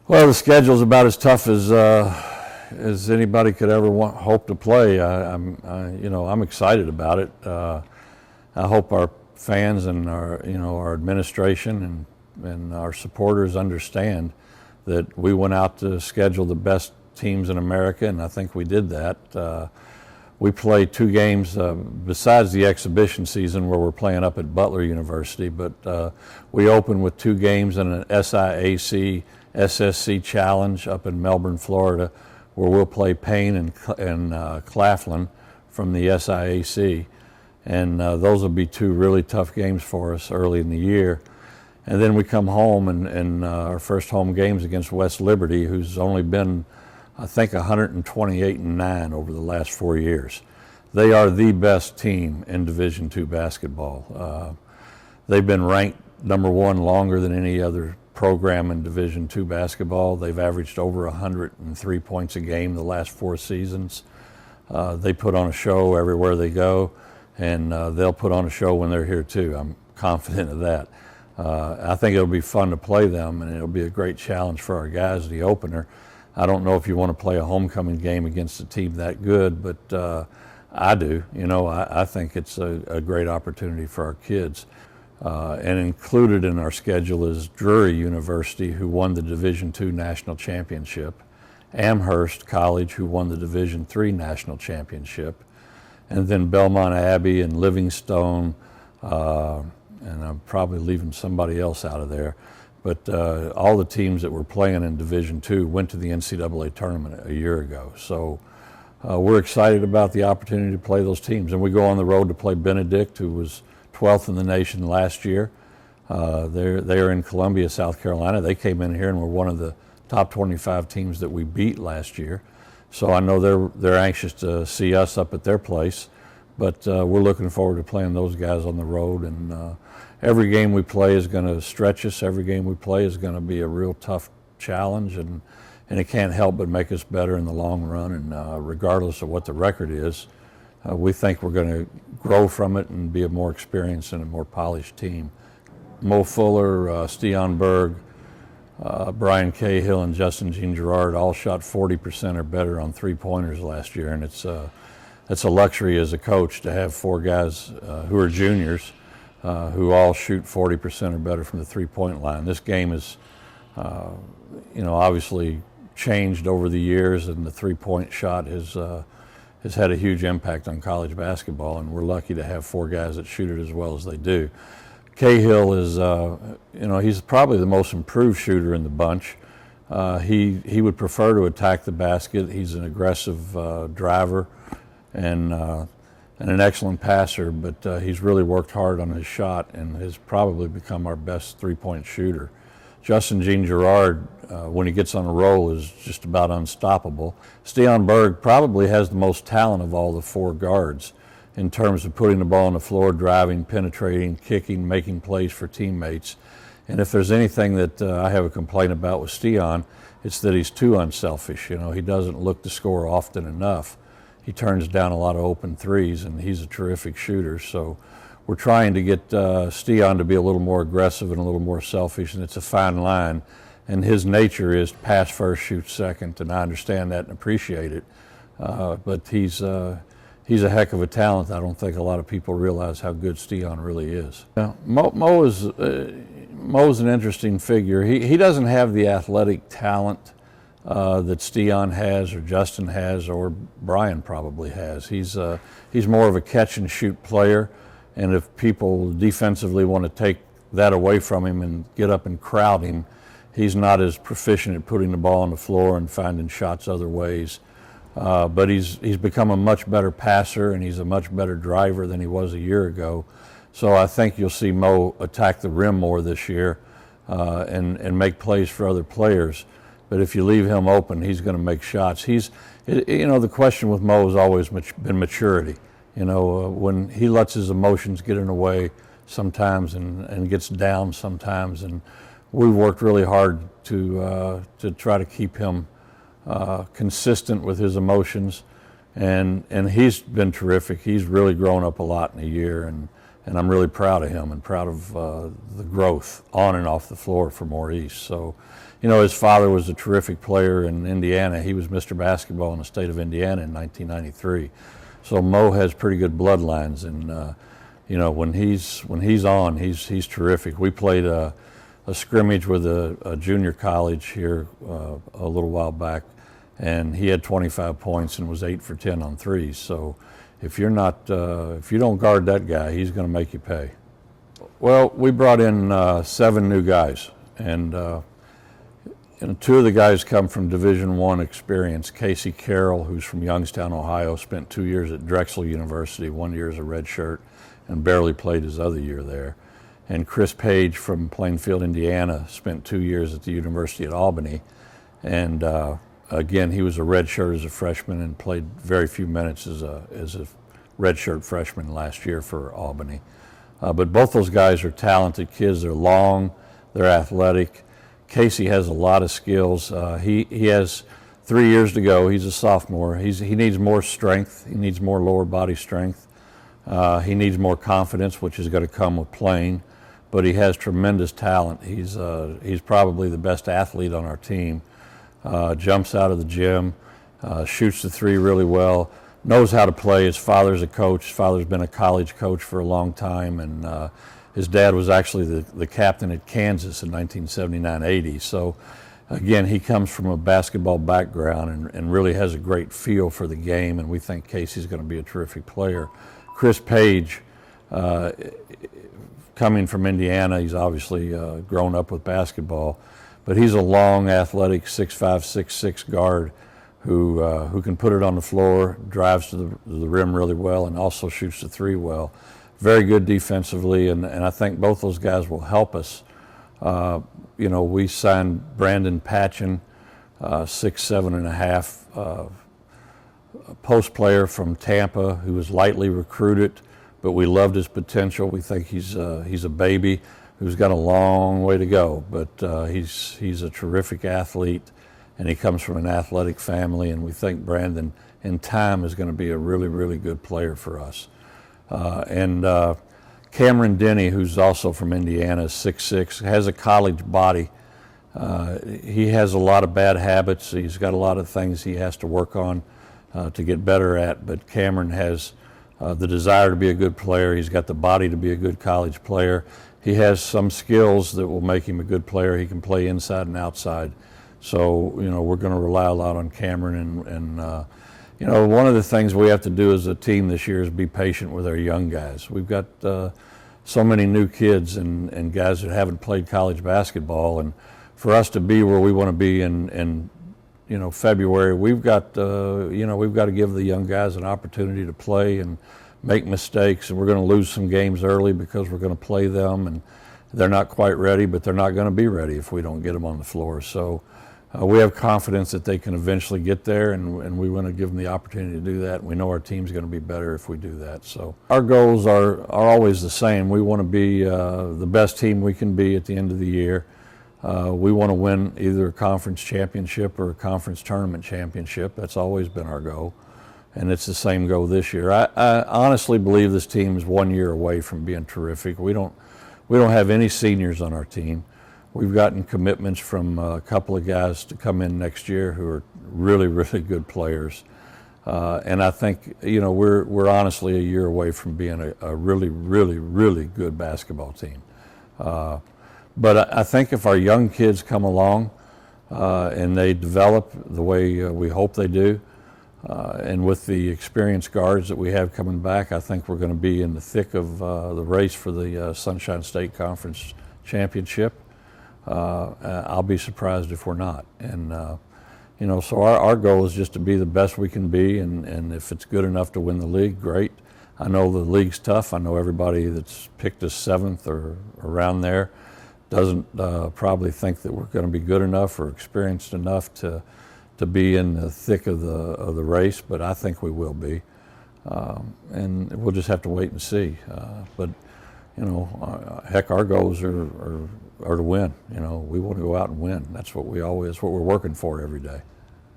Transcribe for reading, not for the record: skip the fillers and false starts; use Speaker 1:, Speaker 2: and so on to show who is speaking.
Speaker 1: Well, the schedule's about as tough as anybody could ever hope to play. I'm excited about it. I hope our fans and our administration and our supporters understand that we went out to schedule the best teams in America, and I think we did that. We play 2 games besides the exhibition season where we're playing up at Butler University, but we open with 2 games in an SIAC SSC Challenge up in Melbourne, Florida, where we'll play Payne and Claflin from the SIAC. And those will be 2 really tough games for us early in the year. And then we come home and our first home games against West Liberty, who's only been, I think, 128-9 over the last 4 years. They are the best team in Division II basketball. They've been ranked #1 longer than any other program in Division II basketball. They've averaged over 103 points a game the last 4 seasons. They put on a show everywhere they go, and they'll put on a show when they're here too. I'm confident of that. I think it'll be fun to play them, and it'll be a great challenge for our guys, the opener. I don't know if you want to play a homecoming game against a team that good, but I do. I think it's a great opportunity for our kids. And included in our schedule is Drury University, who won the Division II National Championship, Amherst College, who won the Division III National Championship, and then Belmont Abbey and Livingstone, and I'm probably leaving somebody else out of there. But all the teams that were playing in Division II went to the NCAA tournament a year ago. So we're excited about the opportunity to play those teams. And we go on the road to play Benedict, who was 12th in the nation last year. They're in Columbia, South Carolina. They came in here and were one of the top 25 teams that we beat last year. So I know they're anxious to see us up at their place. But we're looking forward to playing those guys on the road. And every game we play is going to stretch us. Every game we play is going to be a real tough challenge. And it can't help but make us better in the long run. And regardless of what the record is, we think we're going to grow from it and be a more experienced and a more polished team. Mo Fuller, Steon Berg, Brian Cahill, and Justin Jean Gerard all shot 40% or better on 3-pointers last year. And it's a luxury as a coach to have 4 guys who are juniors who all shoot 40% or better from the 3-point line. This game is, obviously changed over the years, and the 3-point shot has had a huge impact on college basketball, and we're lucky to have 4 guys that shoot it as well as they do. Cahill is, he's probably the most improved shooter in the bunch. He would prefer to attack the basket. He's an aggressive driver and an excellent passer, but he's really worked hard on his shot and has probably become our best 3-point shooter. Justin Jean Gerard, when he gets on a roll, is just about unstoppable. Steon Berg probably has the most talent of all the 4 guards in terms of putting the ball on the floor, driving, penetrating, kicking, making plays for teammates. And if there's anything that I have a complaint about with Steon, it's that he's too unselfish. He doesn't look to score often enough. He turns down a lot of open threes, and he's a terrific shooter. So we're trying to get Steon to be a little more aggressive and a little more selfish, and it's a fine line. And his nature is pass first, shoot second, and I understand that and appreciate it. But he's a heck of a talent. I don't think a lot of people realize how good Steon really is. Now, Mo's an interesting figure. He doesn't have the athletic talent that Steon has, or Justin has, or Brian probably has. He's more of a catch and shoot player, and if people defensively want to take that away from him and get up and crowd him, he's not as proficient at putting the ball on the floor and finding shots other ways. But he's become a much better passer, and he's a much better driver than he was a year ago. So I think you'll see Mo attack the rim more this year and make plays for other players. But if you leave him open, he's going to make shots. The question with Mo has always been maturity. When he lets his emotions get in the way sometimes and gets down sometimes, and we've worked really hard to try to keep him consistent with his emotions, and he's been terrific. He's really grown up a lot in a year, and and I'm really proud of him and proud of the growth on and off the floor for Maurice. So, you know, his father was a terrific player in Indiana. He was Mr. Basketball in the state of Indiana in 1993. So Mo has pretty good bloodlines, and you know, when he's on, he's terrific. We played a scrimmage with a junior college here a little while back, and he had 25 points and was 8 for 10 on threes. So if you don't guard that guy, he's going to make you pay. Well, we brought in 7 new guys, and 2 of the guys come from Division I experience. Casey Carroll, who's from Youngstown, Ohio, spent 2 years at Drexel University, 1 year as a redshirt, and barely played his other year there. And Chris Page from Plainfield, Indiana, spent 2 years at the University at Albany. And again, he was a redshirt as a freshman and played very few minutes as a redshirt freshman last year for Albany. But both those guys are talented kids. They're long, they're athletic. Casey has a lot of skills. He has 3 years to go. He's a sophomore. He needs more strength. He needs more lower body strength. He needs more confidence, which is going to come with playing, but he has tremendous talent. He's probably the best athlete on our team. Jumps out of the gym, shoots the three really well, knows how to play. His father's a coach. His father's been a college coach for a long time, and his dad was actually the captain at Kansas in 1979-80. So again, he comes from a basketball background and really has a great feel for the game, and we think Casey's going to be a terrific player. Chris Page, coming from Indiana, he's obviously grown up with basketball, but he's a long, athletic 6'5", 6'6" guard who can put it on the floor, drives to the rim really well, and also shoots the three well. Very good defensively, and I think both those guys will help us. You know, we signed Brandon Patchen, 6'7.5", post player from Tampa who was lightly recruited, but we loved his potential. We think he's a baby who's got a long way to go, but he's a terrific athlete, and he comes from an athletic family, and we think Brandon in time is going to be a really, really good player for us. And Cameron Denny, who's also from Indiana, is 6'6", has a college body. He has a lot of bad habits. He's got a lot of things he has to work on to get better at, but Cameron has the desire to be a good player. He's got the body to be a good college player. He has some skills that will make him a good player. He can play inside and outside. So, you know, we're going to rely a lot on Cameron, and you know, one of the things we have to do as a team this year is be patient with our young guys. We've got so many new kids and guys that haven't played college basketball, and for us to be where we want to be in you know, February, we've got you know, we've got to give the young guys an opportunity to play and make mistakes, and we're going to lose some games early because we're going to play them, and they're not quite ready, but they're not going to be ready if we don't get them on the floor. So we have confidence that they can eventually get there, and we want to give them the opportunity to do that. We know our team's going to be better if we do that. So our goals are always the same. We want to be the best team we can be at the end of the year. We want to win either a conference championship or a conference tournament championship. That's always been our goal, and it's the same goal this year. I honestly believe this team is 1 year away from being terrific. We don't have any seniors on our team. We've gotten commitments from a couple of guys to come in next year who are really, really good players. And I think, you know, we're honestly a year away from being a really, really, really good basketball team. But I think if our young kids come along and they develop the way we hope they do, and with the experienced guards that we have coming back, I think we're going to be in the thick of the race for the Sunshine State Conference Championship. I'll be surprised if we're not. And you know, so our goal is just to be the best we can be, and if it's good enough to win the league, great. I know the league's tough. I know everybody that's picked us 7th or around there doesn't probably think that we're going to be good enough or experienced enough to be in the thick of the race, but I think we will be. And we'll just have to wait and see. But you know, heck, our goals are to win. You know, we want to go out and win. That's what we're working for every day.